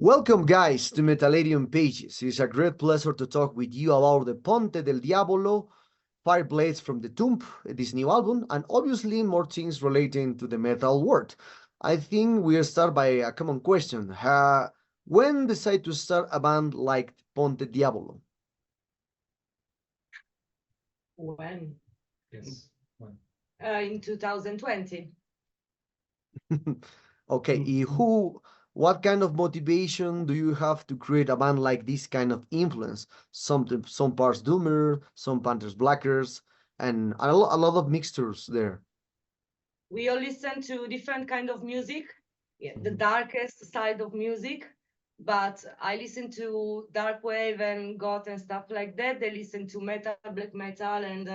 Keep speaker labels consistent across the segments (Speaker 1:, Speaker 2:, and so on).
Speaker 1: Welcome, guys, to Metallarium Pages. It's a great pleasure to talk with you about the Ponte del Diavolo, Fireblades from the Tomb, this new album, and obviously more things relating to the metal world. I think we'll start by a common question. When decide to start a band like Ponte Diavolo?
Speaker 2: When?
Speaker 3: Yes. When?
Speaker 2: In 2020.
Speaker 1: Okay, what kind of motivation do you have to create a band like this kind of influence? Some parts Doomer, some Panthers Blackers, and a lot of mixtures there.
Speaker 2: We all listen to different kind of music, the darkest side of music, but I listen to dark wave and goth and stuff like that. They listen to metal, black metal, and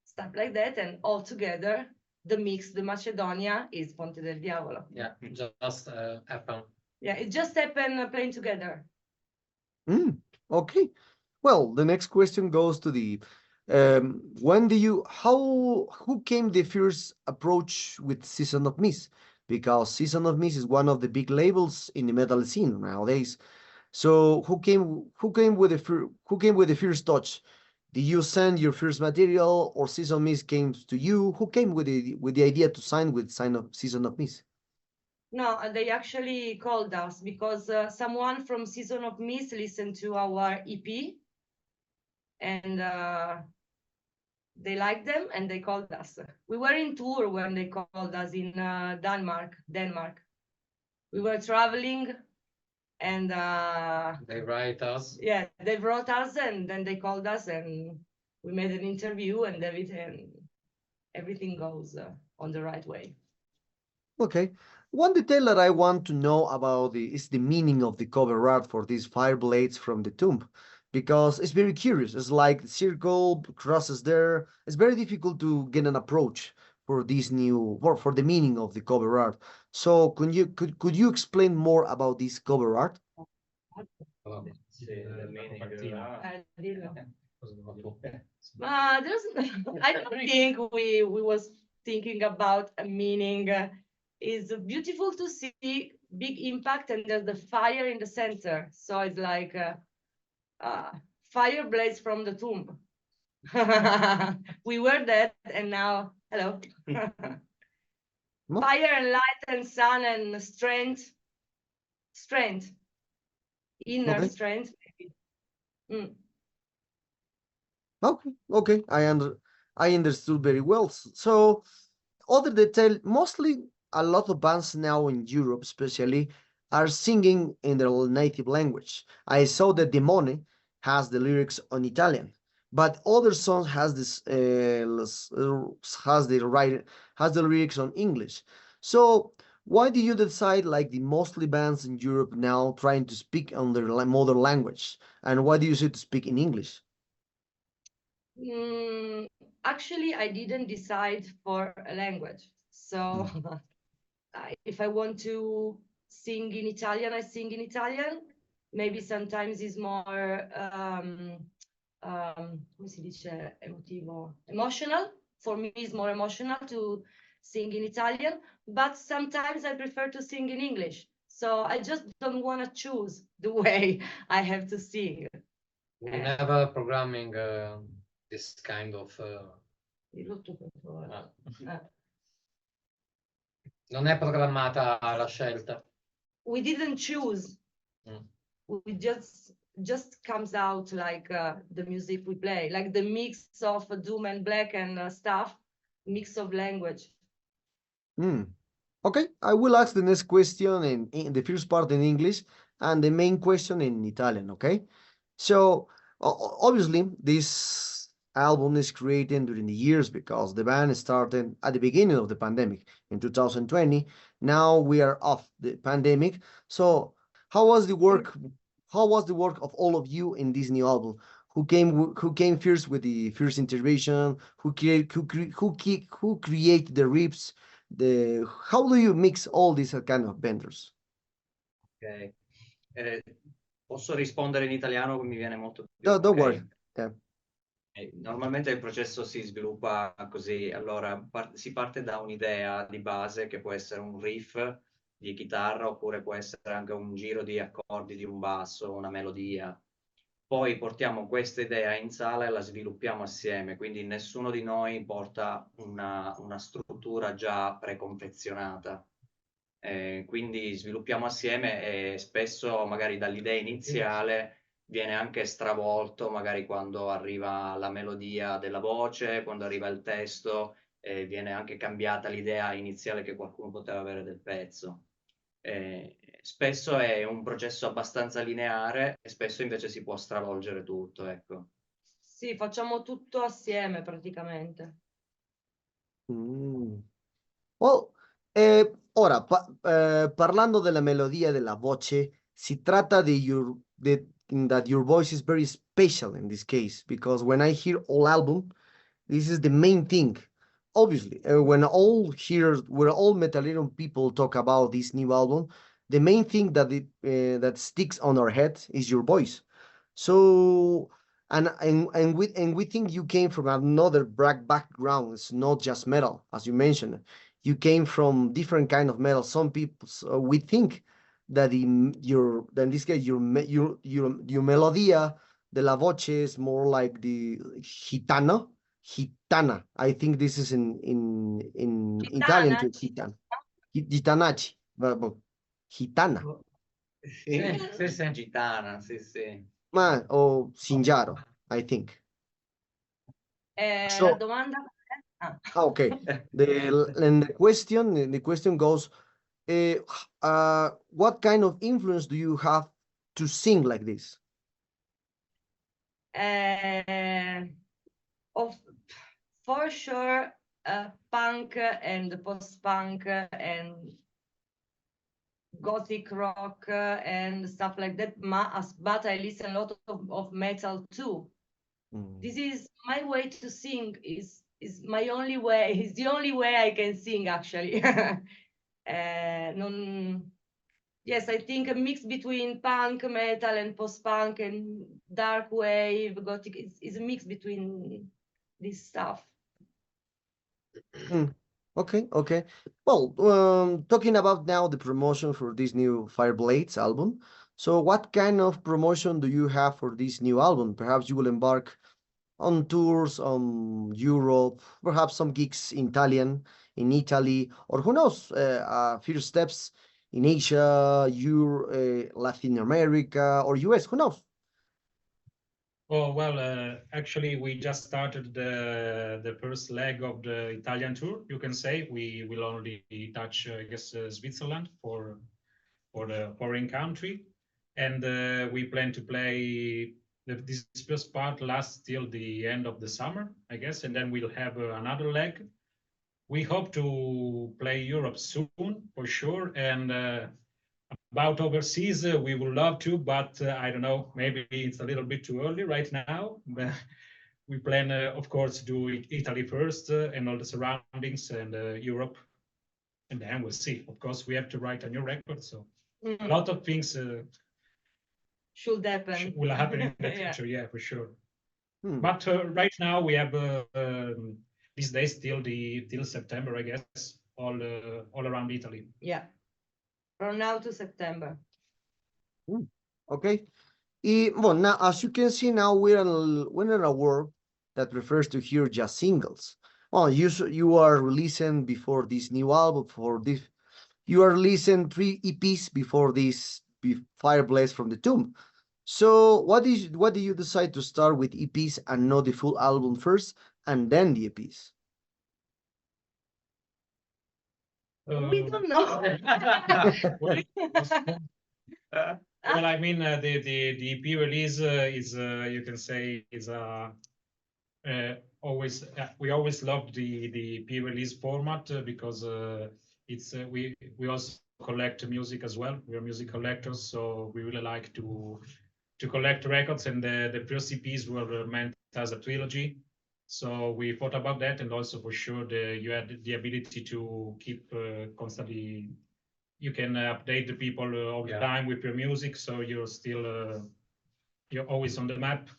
Speaker 2: stuff like that, and all together, the mix, the Macedonia, is Ponte del Diavolo.
Speaker 3: Yeah, just happen.
Speaker 2: Yeah, it just happened playing together.
Speaker 1: Okay. Well, the next question goes to the who came the first approach with Season of Mist? Because Season of Mist is one of the big labels in the metal scene nowadays. So who came with the first touch? Did you send your first material, or Season of Mist came to you? Who came with the idea to sign with Season of Mist?
Speaker 2: No, they actually called us because someone from Season of Mist listened to our EP, and they liked them and they called us. We were in tour when they called us in Denmark. We were traveling, and
Speaker 3: They write us.
Speaker 2: yeah, they wrote us, and then they called us, and we made an interview, and everything goes on the right way.
Speaker 1: Okay. One detail that I want to know about is the meaning of the cover art for these fire blades from the tomb, because it's very curious. It's like the circle crosses there. It's very difficult to get an approach for this for the meaning of the cover art. So could you explain more about this cover art?
Speaker 2: I don't think we was thinking about a meaning. It's beautiful to see big impact, and there's the fire in the center. So it's like fire blades from the tomb. We were that, and now hello. Fire and light and sun and strength, inner
Speaker 1: Okay.
Speaker 2: strength.
Speaker 1: Okay. I understood very well. So other detail, mostly a lot of bands now in Europe, especially, are singing in their native language. I saw that Demone has the lyrics on Italian, but other songs has the lyrics on English. So why do you decide, like the mostly bands in Europe now, trying to speak on their mother language, and why do you say to speak in English?
Speaker 2: Actually, I didn't decide for a language. So if I want to sing in Italian, I sing in Italian. Maybe sometimes it's more come si dice, emotional. For me, it's more emotional to sing in Italian, but sometimes I prefer to sing in English. So I just don't want to choose the way I have to sing.
Speaker 3: We never programming this kind of. Non è programmata la scelta.
Speaker 2: We didn't choose. We just comes out like the music we play, like the mix of doom and black and stuff, mix of language.
Speaker 1: Okay, I will ask the next question in the first part in English and the main question in Italian, okay? So, obviously, this album is created during the years because the band started at the beginning of the pandemic in 2020. Now we are off the pandemic. So, how was the work? How was the work of all of you in this new album? Who came first with the first intervention? Who created the riffs? How do you mix all these kind of vendors?
Speaker 4: Ok. Posso rispondere in italiano, mi viene molto più.
Speaker 1: No, don't worry. Yeah.
Speaker 4: Normalmente il processo si sviluppa così, allora si parte da un'idea di base che può essere un riff di chitarra, oppure può essere anche un giro di accordi di un basso, una melodia. Poi portiamo questa idea in sala e la sviluppiamo assieme, quindi nessuno di noi porta una struttura già preconfezionata. Quindi sviluppiamo assieme e spesso magari dall'idea iniziale viene anche stravolto, magari quando arriva la melodia della voce, quando arriva il testo, viene anche cambiata l'idea iniziale che qualcuno poteva avere del pezzo. Spesso è un processo abbastanza lineare e spesso invece si può stravolgere tutto, ecco.
Speaker 2: Sì, facciamo tutto assieme praticamente.
Speaker 1: Mm. Well, ora, parlando della melodia e della voce, si tratta that your voice is very special in this case, because when I hear all album, this is the main thing. Obviously, when all Metallica people talk about this new album, the main thing that sticks on our head is your voice. So, and we think you came from another background. It's not just metal, as you mentioned. You came from different kind of metal. Some people, we think that in this case, your melodia de la voce is more like the gitana. I think this is in Italian too,
Speaker 2: Gitana,
Speaker 1: gitanaci, gitana,
Speaker 4: Sì,
Speaker 3: sì, sì.
Speaker 4: gitana, sì, sì.
Speaker 1: ma o singaro, I think.
Speaker 2: la
Speaker 1: So,
Speaker 2: domanda è... Ah.
Speaker 1: okay. The question goes, what kind of influence do you have to sing like this?
Speaker 2: Of, for sure, punk and post-punk and gothic rock and stuff like that. But I listen a lot of metal too. This is my way to sing. Is my only way. It's the only way I can sing actually. Yes, I think a mix between punk, metal, and post-punk and dark wave, gothic is a mix between this stuff.
Speaker 1: Okay, okay. Well, talking about now the promotion for this new Fireblades album. So, what kind of promotion do you have for this new album? Perhaps you will embark on tours on Europe, perhaps some gigs in in Italy, or who knows, a few steps in Asia, Latin America, or US, who knows?
Speaker 5: Oh, well, actually, we just started the first leg of the Italian tour, you can say. We will only touch, I guess, Switzerland for the foreign country. And we plan to play this first part lasts till the end of the summer, I guess, and then we'll have another leg. We hope to play Europe soon, for sure, and about overseas, we would love to, but I don't know, maybe it's a little bit too early right now. But we plan, of course, to do Italy first and all the surroundings and Europe, and then we'll see. Of course, we have to write a new record, so a lot of things
Speaker 2: should happen.
Speaker 5: will happen in the future, yeah, for sure. But right now we have these days till September, I guess, all around Italy.
Speaker 2: Yeah, from now to September.
Speaker 1: Okay. Well, now, as you can see, now we're in a world that prefers to hear just singles. Well, you are releasing before this new album, you are releasing 3 EPs before this Fireplace from the Tomb. So, what do you decide to start with EPs and not the full album first, and then the EPs?
Speaker 2: We don't know.
Speaker 5: Well, I mean, the EP release is you can say is always we always loved the EP release format because it's we also collect music as well. We are music collectors, so we really like to collect records, and the first EPs were meant as a trilogy. So we thought about that, and also for sure you had the ability to keep constantly. You can update the people all the time with your music, so you're still you're always on the map.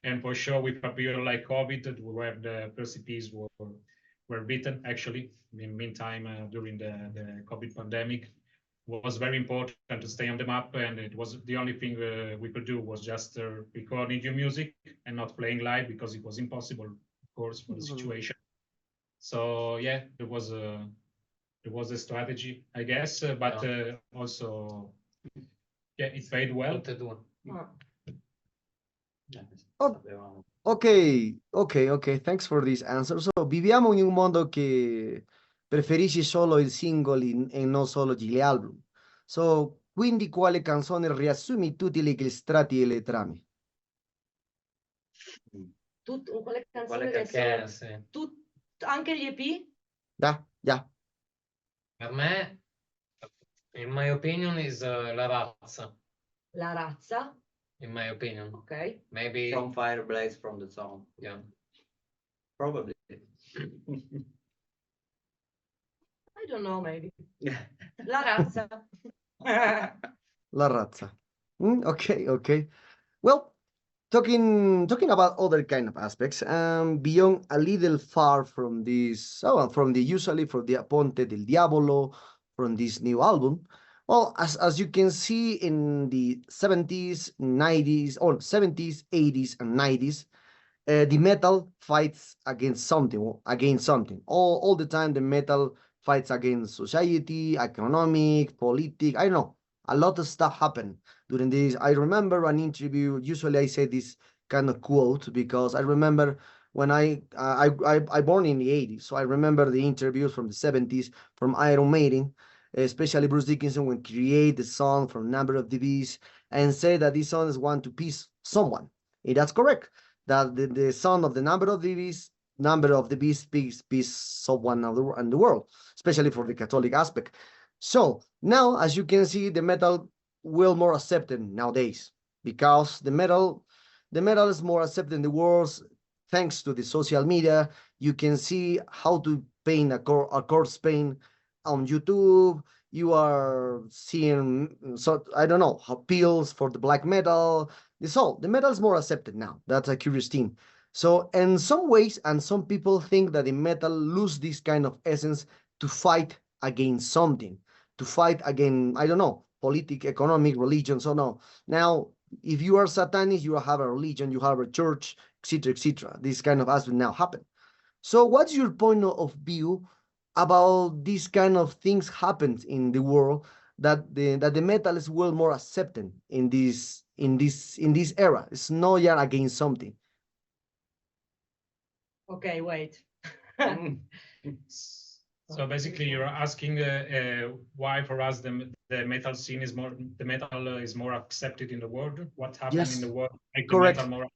Speaker 5: And for sure, with a period like COVID, where the first EPs were written actually in the meantime during the COVID pandemic, was very important to stay on the map, and it was the only thing we could do was just recording new music and not playing live because it was impossible, of course, for the situation. So yeah, there was a strategy, I guess, but also yeah, it paid well.
Speaker 1: Oh, ok, thanks for this answer. So, viviamo in un mondo che preferisce solo il singoli e non solo gli album. So, quindi quale canzone riassumi tutti gli estratti e le trame?
Speaker 2: Quale canzone
Speaker 3: Perché, sì.
Speaker 2: anche gli EP?
Speaker 1: Yeah.
Speaker 3: Per me, in my opinion, is La Razza.
Speaker 2: La razza?
Speaker 3: In my opinion.
Speaker 2: Ok.
Speaker 3: Maybe.
Speaker 4: From Fireblaze from the song.
Speaker 3: Yeah.
Speaker 4: Probably.
Speaker 2: I don't know, maybe. La razza.
Speaker 1: La razza. Okay. Well, talking about other kind of aspects, beyond a little far from this, from the Ponte del Diavolo, from this new album. Well, as you can see in the 70s, 90s, or 70s, 80s, and 90s, the metal fights against something. All the time, the metal fights against society, economic, politics. I don't know. A lot of stuff happened during this. I remember an interview. Usually, I say this kind of quote because I remember when I born in the 80s, so I remember the interviews from the 70s from Iron Maiden, especially Bruce Dickinson when create the song from Number of the Beast and say that these songs want to peace someone. And that's correct. That the son of the Number of the Beast peace someone in the world, especially for the Catholic aspect. So now, as you can see, the metal will more accepted nowadays because the metal is more accepted in the world thanks to the social media. You can see how to paint a corpse paint on YouTube. You are seeing, so I don't know, appeals for the black metal. The metal is more accepted now. That's a curious thing. So in some ways, and some people think that the metal lose this kind of essence to fight against something, to fight against, I don't know, political, economic, religion. So no, now if you are Satanist, you have a religion, you have a church, etc., etc. This kind of aspect now happen. So what's your point of view about these kind of things happens in the world that the metal is well more accepted in this era? It's not yet against something.
Speaker 2: Okay, wait.
Speaker 5: So basically, you're asking why for us the metal scene is more, the metal is more accepted in the world. What happened in the world make the metal more?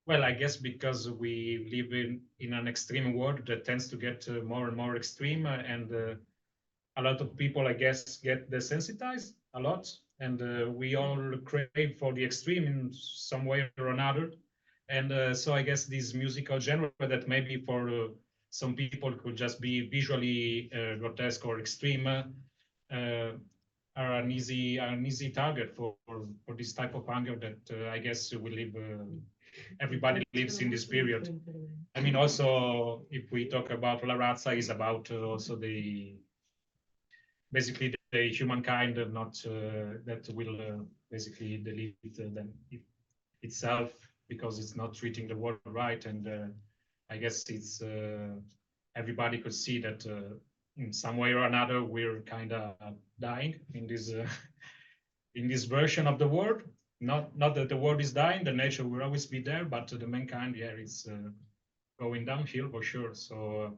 Speaker 5: Well, I guess because we live in an extreme world that tends to get more and more extreme, and a lot of people, I guess, get desensitized a lot, and we all crave for the extreme in some way or another. And so I guess this musical genre that maybe for some people could just be visually grotesque or extreme are an easy target for this type of anger that I guess we live. Everybody lives in this period. I mean, also if we talk about La Razza, is about also basically the humankind, not that will basically delete them itself because it's not treating the world right. And I guess it's everybody could see that in some way or another we're kind of dying in this version of the world. Not that the world is dying, the nature will always be there, but the mankind, yeah, it's going downhill for sure. So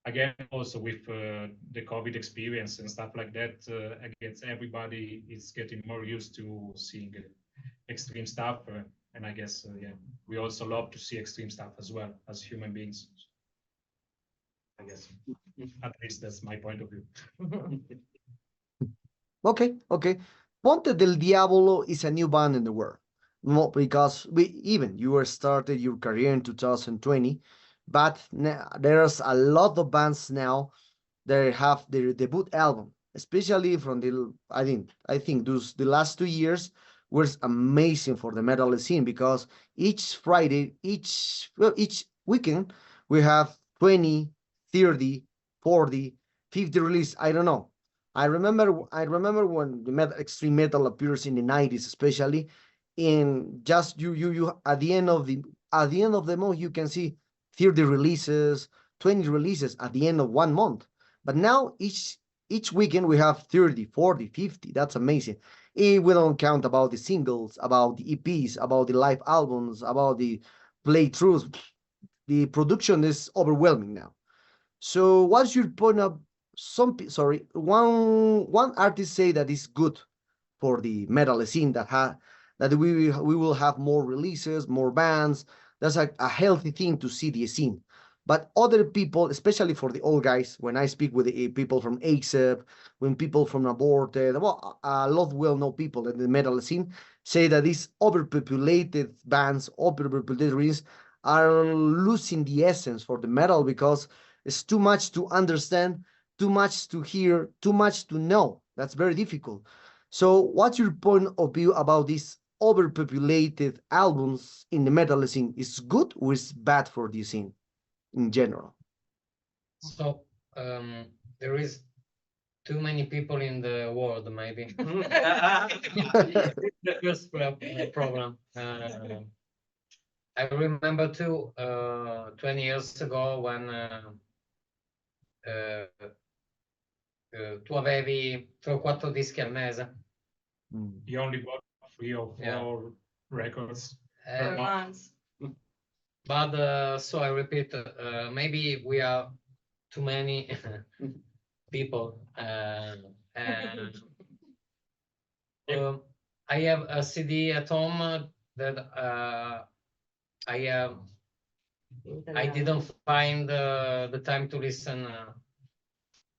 Speaker 5: again, also with the COVID experience and stuff like that, I guess everybody is getting more used to seeing extreme stuff. And I guess, yeah, we also love to see extreme stuff as well as human beings. I guess, at least that's my point of view.
Speaker 1: Okay. Ponte del Diavolo is a new band in the world. Not because you were started your career in 2020, but there's a lot of bands now that have their debut album, especially from I think the last 2 years was amazing for the metal scene because each Friday, each weekend we have 20, 30, 40 50 release. I don't know. I remember when the extreme metal appears in the 90s, especially in just you at the end of the month you can see 30 releases, 20 releases at the end of 1 month. But now each weekend we have 30, 40, 50. That's amazing. If we don't count about the singles, about the EPs, about the live albums, about the playthroughs, the production is overwhelming now. So what's your point of sorry, one artist say that is good for the metal scene that we will have more releases, more bands. That's a healthy thing to see the scene. But other people, especially for the old guys, when I speak with the people from ASAP, when people from Aborted, well, a lot well-known people in the metal scene say that these overpopulated bands, overpopulated releases are losing the essence for the metal because it's too much to understand, too much to hear, too much to know. That's very difficult. So, what's your point of view about these overpopulated albums in the metal scene? Is good or is bad for the scene in general?
Speaker 3: So there is too many people in the world, maybe. The first problem. I remember too, 20 years ago when tu avevi 3 o 4 dischi al mese.
Speaker 5: You only bought 3 or 4 records
Speaker 2: Per
Speaker 5: per month.
Speaker 2: month.
Speaker 3: But so I repeat, maybe we are too many people. And I have a CD at home that I didn't find the time to listen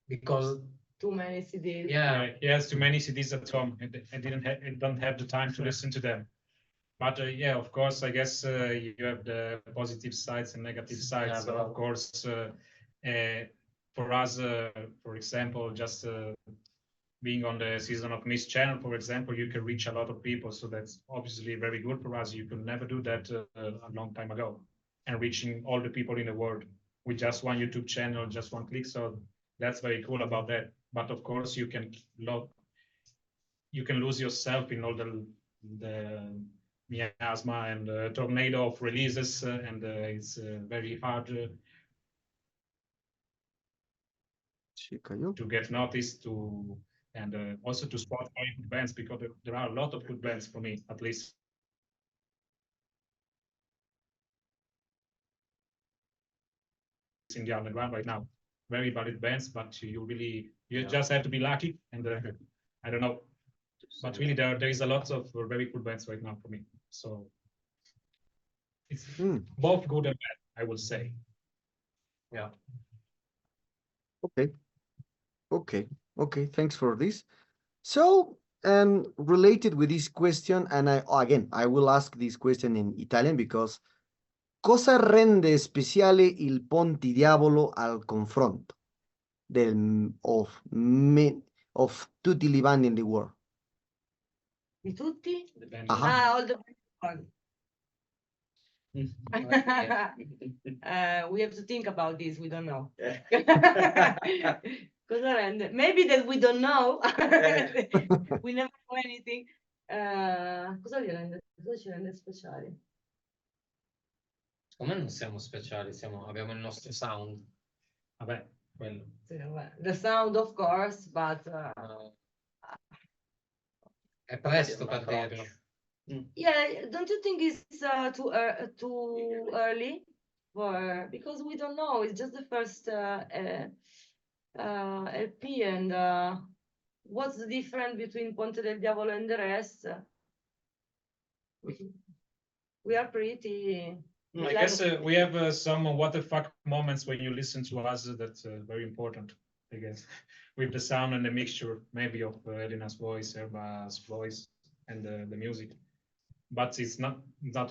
Speaker 3: because
Speaker 2: Too many CDs.
Speaker 3: yeah,
Speaker 5: He has too many CDs at home. I don't have the time to listen to them. But yeah, of course, I guess you have the positive sides and negative sides.
Speaker 3: Yeah,
Speaker 5: so of course, for us, for example, just being on the Season of Mist channel, for example, you can reach a lot of people. So that's obviously very good for us. You could never do that a long time ago, and reaching all the people in the world with just one YouTube channel, just one click. So that's very cool about that. But of course, you can lose yourself in all the miasma and tornado of releases, and it's very hard to get noticed and also to spot very good bands, because there are a lot of good bands for me, at least in the underground right now. Very valid bands, but you just have to be lucky, and I don't know. But really, there is a lot of very good bands right now for me. So it's both good and bad, I would say.
Speaker 3: yeah.
Speaker 1: Okay. Thanks for this. So, related with this question, and I will ask this question in Italian because cosa rende speciale il Ponte Diavolo al confronto of tutti i band in the world?
Speaker 2: Di tutti?
Speaker 1: Aha.
Speaker 2: All the we have to think about this. We don't know. Cosa rende? Maybe that we don't know. We never know anything. Cosa ci rende speciali?
Speaker 3: Secondo me non siamo speciali, abbiamo il nostro sound.
Speaker 5: Vabbè, quello.
Speaker 2: The sound, of course, but
Speaker 3: È presto per dirlo.
Speaker 2: yeah, don't you think it's too early because we don't know. It's just the first LP, and what's the difference between Ponte del Diavolo and the rest? We are pretty.
Speaker 5: I guess we have some what the fuck moments when you listen to us. That's very important, I guess, with the sound and the mixture, maybe of Elena's voice, Erba's voice, and the music. But it's not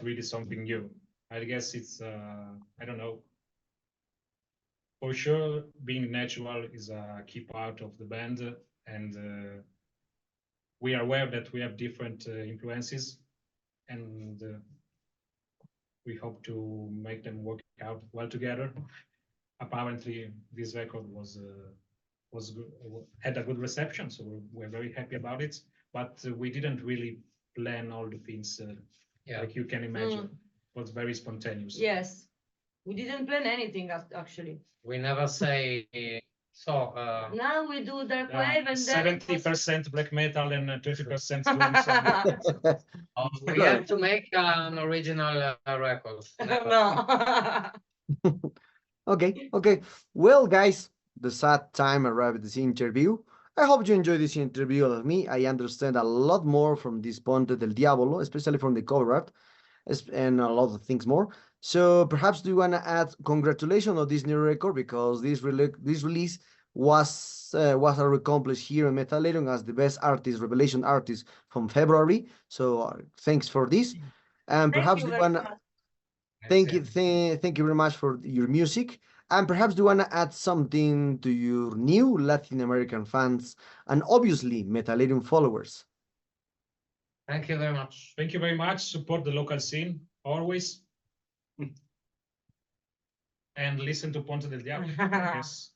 Speaker 5: really something new. I guess it's I don't know. For sure, being natural is a key part of the band, and we are aware that we have different influences, and we hope to make them work out well together. Apparently, this record was was good, had a good reception, so we're very happy about it. But we didn't really plan all the things like you can imagine. It was very spontaneous.
Speaker 2: Yes, we didn't plan anything actually.
Speaker 3: We never say so.
Speaker 2: Now we do dark wave and
Speaker 5: 70% black metal and 30% doom song.
Speaker 3: We have to make an original record.
Speaker 2: No.
Speaker 1: Okay. Well, guys, the sad time arrived at this interview. I hope you enjoyed this interview with me. I understand a lot more from this Ponte del Diavolo, especially from the cover art, and a lot of things more. So perhaps do you want to add congratulations on this new record, because this release was accomplished here in Metallerium as the best artist, revelation artist from February. So thanks for this. And perhaps do you want to thank you very much for your music. And perhaps do you want to add something to your new Latin American fans and obviously Metallerium followers?
Speaker 3: Thank you very much.
Speaker 5: Thank you very much. Support the local scene always. And listen to Ponte del Diavolo. Yes.